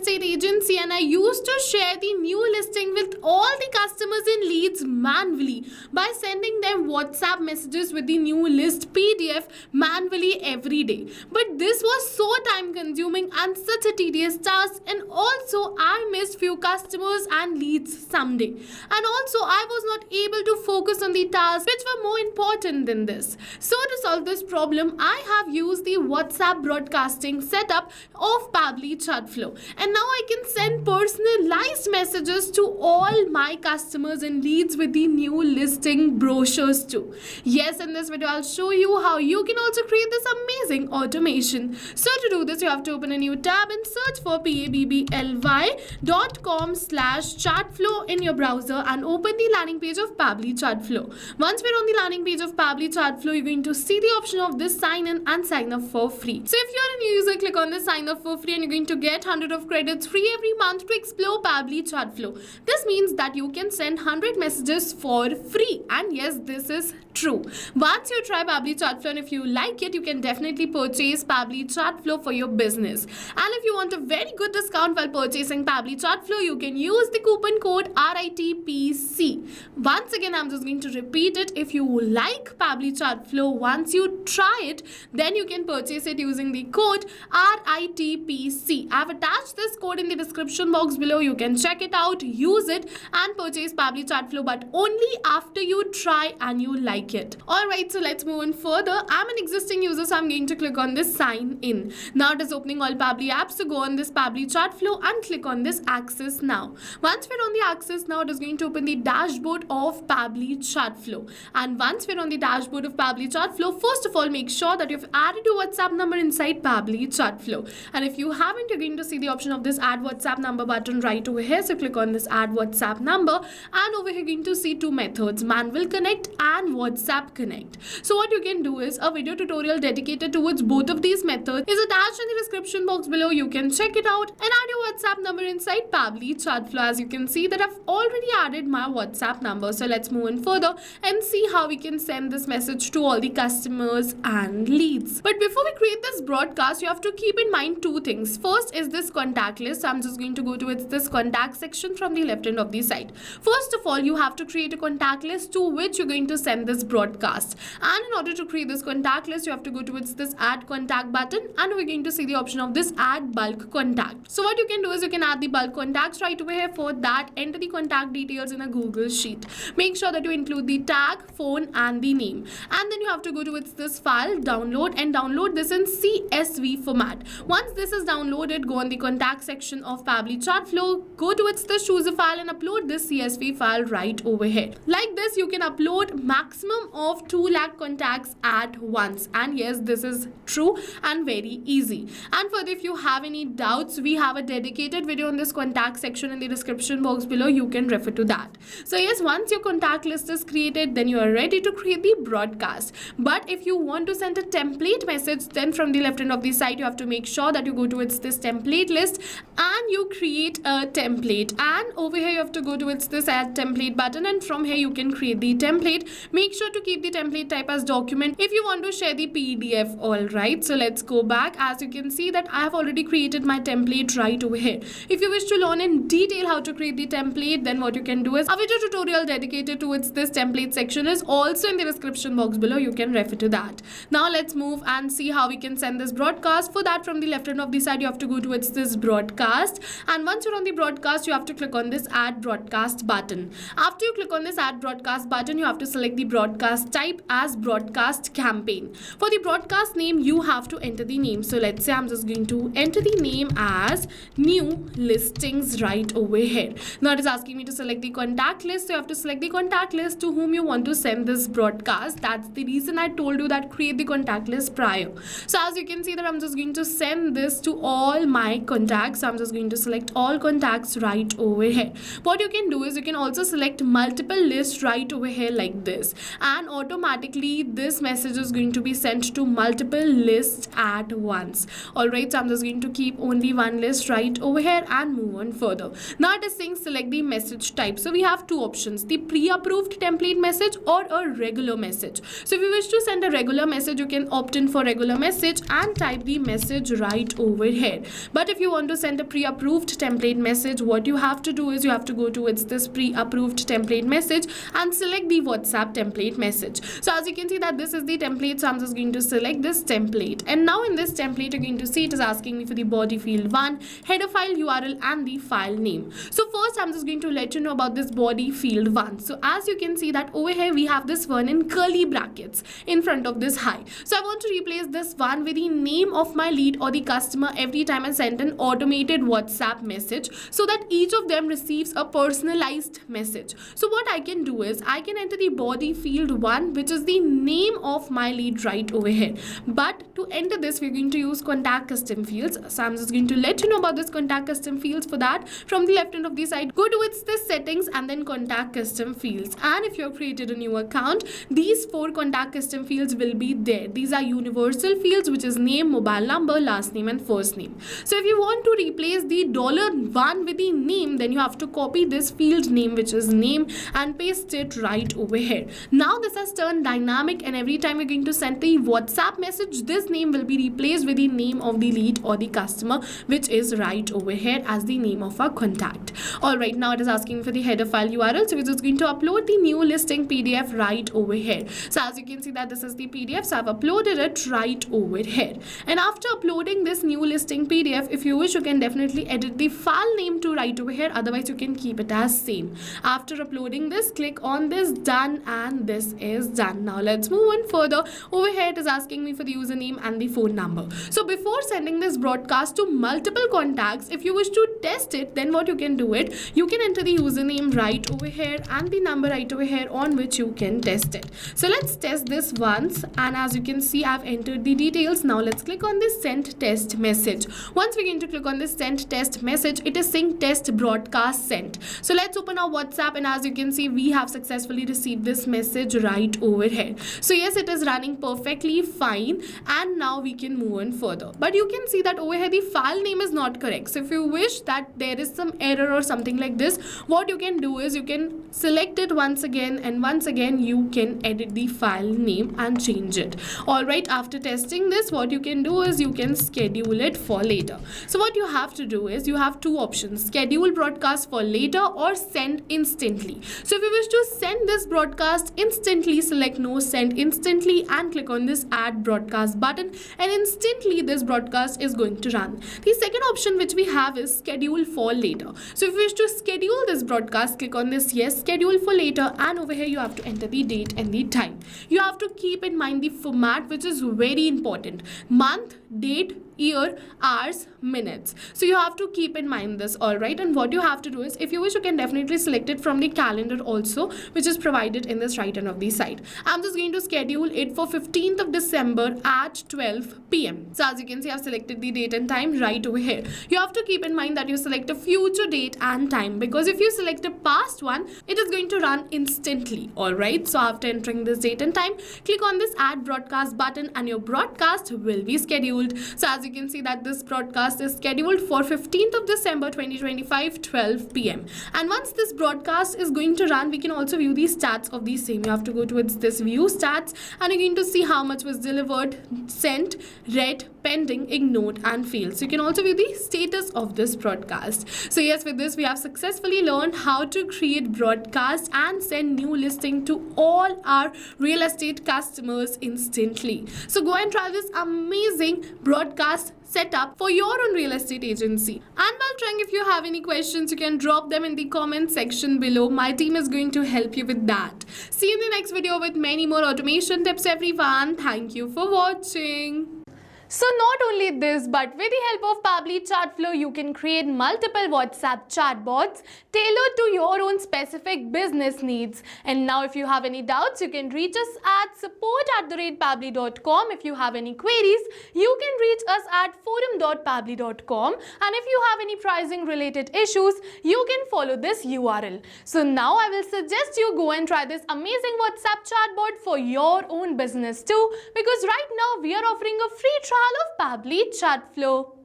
estate agency and I used to share the new listing with all the customers and leads manually by sending them WhatsApp messages with the new list PDF manually every day. But this was so time consuming and such a tedious task, and also I missed few customers and leads someday. And also I was not able to focus on the tasks which were more important than this. So to solve this problem, I have used the WhatsApp broadcasting setup of Pabbly Chatflow, and now I can send personalized messages to all my customers and leads with the new listing brochures too. Yes, in this video I'll show you how you can also create this amazing automation. So to do this, you have to open a new tab and search for pabbly.com/chatflow in your browser and open the landing page of Pabbly Chatflow. Once we're on the landing page of Pabbly Chatflow, you're going to see the option of this sign in and sign up for free. So if you're a new user, click on this sign up for free and you're going to get 100 of credits free every month to explore Pabbly Chatflow. This means that you can send 100 messages for free, and yes, this is true. Once you try Pabbly Chatflow and if you like it, you can definitely purchase Pabbly Chatflow for your business. And if you want a very good discount while purchasing Pabbly Chatflow, you can use the coupon code RITPC. Once again, I'm just going to repeat it. If you like Pabbly Chatflow, once you try it, then you can purchase it using the code RITPC. I've attached this code in the description box below. You can check it out, use it and purchase Pabbly Chatflow, but only after you try and you like it. Alright, so let's move on further. I'm an existing user, so I'm going to click on this sign in. Now it is opening all Pabbly apps, so go on this Pabbly Chatflow and click on this access now. Once we're on the access now, it is going to open the dashboard of Pabbly Chatflow. And once we're on the dashboard of Pabbly Chatflow, first of all, make sure that you've added your WhatsApp number inside Pabbly Chatflow. And if you haven't, you're going to see the option of this add WhatsApp number button right over here. So click on this add WhatsApp number, and over here you're going to see two methods, manual connect and WhatsApp connect. So what you can do is a video tutorial dedicated towards both of these methods is attached in the description box below. You can check it out and add your WhatsApp number inside Pabbly Chatflow. As you can see that I've already added my WhatsApp number. So let's move on further and see how we can send this message to all the customers and leads. But before we create this broadcast, you have to keep in mind two things. First is this contact list. So I'm just going to go to this contact section from the left end of the site. First of all, you have to create a contact list to which you're going to send this broadcast. And in order to create this contact list, you have to go to this add contact button, and we're going to see the option of this add bulk contact. So what you can do is you can add the bulk contacts right over here. For that, enter the contact details in a Google Sheet. Make sure that you include the tag, phone and the name. And then you have to go to this file, download, and download this in CSV format. Once this is downloaded, go on the contact section of Pabbly Chatflow, go to the chooser file and upload this CSV file right over here. Like this, you can upload maximum of 2 lakh contacts at once. And yes, this is true and very easy. And further, if you have any doubts, we have a dedicated video in this contact section in the description box below. You can refer to that. So yes, once your contact list is created, then you are ready to create the broadcast. But if you want to send a template message, then from the left end of the site, you have to make sure that you go to this template list and you create a template. And over here, you have to go to this add template button, and from here you can create the template. Make sure to keep the template type as document if you want to share the PDF. All right, so let's go back. As you can see that I have already created my template right over here. If you wish to learn in detail how to create the template, then what you can do is a video tutorial dedicated towards this template section is also in the description box below. You can refer to that. Now let's move and see how we can send this broadcast. For that, from the left end of the side, you have to go to this broadcast, and once you're on the broadcast, you have to click on this add broadcast button. After you click on this add broadcast button, you have to select the broadcast type as broadcast campaign. For the broadcast name, you have to enter the name. So let's say I'm just going to enter the name as new listings right over here. Now it is asking me to select the contact list. So you have to select the contact list to whom you want to send this broadcast. That's the reason I told you that create the contact list prior. So as you can see that I'm just going to send this to all my contacts. So I'm just going to select all contacts right over here. What you can do is you can also select multiple lists right over here like this. and automatically this message is going to be sent to multiple lists at once. Alright, so I'm just going to keep only one list right over here and move on further. Now it is saying select the message type. So we have two options, the pre-approved template message or a regular message. So if you wish to send a regular message, you can opt in for regular message and type the message right over here. But if you want to send a pre-approved template message, what you have to do is you have to go towards this pre-approved template message and select the WhatsApp template message. So as you can see that this is the template, so I'm just going to select this template, and now in this template you're going to see it is asking me for the body field 1, header file URL and the file name. So first I'm just going to let you know about this body field 1. So as you can see that over here we have this one in curly brackets in front of this hi. So I want to replace this one with the name of my lead or the customer every time I send an automated WhatsApp message, so that each of them receives a personalized message. So what I can do is I can enter the body field 1, which is the name of my lead right over here. But to enter this we're going to use contact custom fields. So I'm just going to let you know about this contact custom fields. For that, from the left hand of the side, go towards the settings and then contact custom fields. And if you have created a new account, these 4 contact custom fields will be there. These are universal fields, which is name, mobile number, last name and first name. So if you want to replace the $1 with the name, then you have to copy this field name, which is name, and paste it right over here. Now this has turned dynamic, and every time you're going to send the WhatsApp message, this name will be replaced with the name of the lead or the customer, which is right over here as the name of our contact. Alright, now it is asking for the header file URL, so we're just going to upload the new listing PDF right over here. So as you can see that this is the PDF, so I've uploaded it right over here. And after uploading this new listing PDF, if you wish, you can definitely edit the file name to right over here, otherwise you can keep it as same. After uploading this, click on this done, and this is done. Now let's move on further. Over here it is asking me for the username and the phone number. So before sending this broadcast to multiple contacts, if you wish to test it, then what you can do it, you can enter the username right over here and the number right over here on which you can test it. So let's test this once, and as you can see I've entered the details. Now let's click on this send test message. Once we're going to click on this send test message, it is saying test broadcast sent. So let's open our WhatsApp, and as you can see we have successfully received this message right over here. So yes, it is running perfectly fine, and now we can move on further. But you can see that over here the file name is not correct. So if you wish that there is some error or something like this, what you can do is you can select it once again, and once again you can edit the file name and change it. Alright, after testing this, what you can do is you can schedule it for later. So what you have to do is you have two options, schedule broadcast for later or send instantly. So if you wish to send this broadcast instantly, select no send instantly and click on this add broadcast button, and instantly this broadcast is going to run. The second option which we have is schedule for later. So if you wish to schedule this broadcast, click on this yes schedule for later, and over here you have to enter the date and the time. You have to keep in mind the format, which is very important: month, date, year, hours, minutes. So you have to keep in mind this. Alright, and what you have to do is, if you wish, you can definitely select it from the calendar also, which is provided in this right hand of the side. I'm just going to schedule it for 15th of December at 12 p.m. So as you can see, I've selected the date and time right over here. You have to keep in mind that you select a future date and time, because if you select a past one, it is going to run instantly. Alright, so after entering this date and time, click on this add broadcast button and your broadcast will be scheduled. So as you can see that this broadcast is scheduled for 15th of December 2025 12 p.m. and once this broadcast is going to run, we can also view the stats of the same. You have to go towards this view stats, and you're going to see how much was delivered, sent, read, pending, ignored and failed. So you can also view the status of this broadcast. So yes, with this we have successfully learned how to create broadcast and send new listing to all our real estate customers instantly. So go and try this amazing broadcast setup for your own real estate agency. And while trying, if you have any questions, you can drop them in the comment section below. My team is going to help you with that. See you in the next video with many more automation tips, everyone. Thank you for watching. So not only this, but with the help of Pabbly Chatflow, you can create multiple WhatsApp chatbots tailored to your own specific business needs. And now if you have any doubts, you can reach us at support@pabbly.com. If you have any queries, you can reach us at forum.pabbly.com. And if you have any pricing related issues, you can follow this URL. So now I will suggest you go and try this amazing WhatsApp chatbot for your own business too, because right now we are offering a free trial of Pabbly Chatflow.